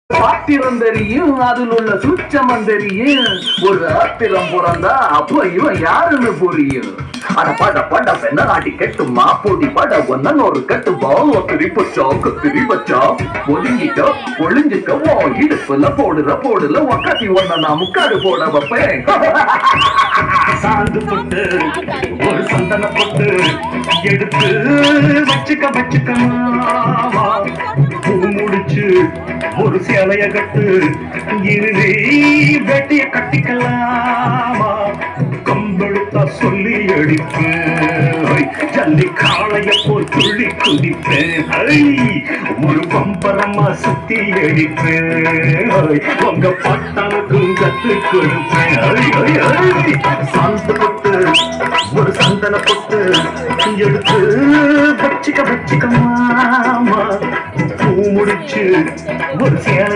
பாத்திரம் தெரியும், அதில் உள்ள சூட்சமம் தெரியும். ஒரு ஆத்திரம் பிறந்தா அப்ப இவன் யாருன்னு புரியும். அட பட பட பெண்ண நாட்டி கெட்டுமா பொடி பட ஒன்னன் ஒரு கட்டு பாவ திரிப்பச்சா திரிப்பச்சா ஒதுங்கிக்க ஒளிஞ்சிக்க ஓ இடுப்புல போடுல ஒக்காத்தி ஒன்ன நான் முக்காடு போட வைப்பேன். சாந்து போட்டு ஒரு சந்தன போட்டு எடுத்து வச்சுக்க மாமா. பூ முடிச்சு ஒரு சேலைய கட்டு இறுதி வெட்டிய கட்டிக்கலாமா. கம்பெடுத்தா சொல்லி அடிப்பேன், ஜல்லி காளைய போல் துள்ளி குதிப்பேன். ஒரு பம்பரமா சுத்தி அடிப்பேன், உங்க பட்டானுக்கும் கத்து கொடுப்பேன். சாந்து போட்டு ஒரு சந்தன போட்டு எடுத்து வச்சுக்க மாமா. பூ முடிச்சு ஒரு சேலை